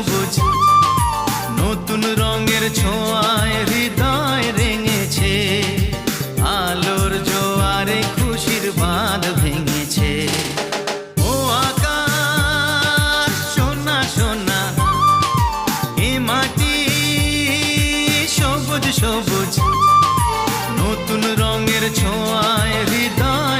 সবুজ নতুন রঙের ছোঁয়ায় হৃদয় রেঙেছে, আলোর জোয়ারে খুশির বাঁধ ভেঙেছে। ও আকাশ সোনা সোনা, এ মাটি সবুজ সবুজ নতুন রঙের ছোঁয়ায় হৃদয়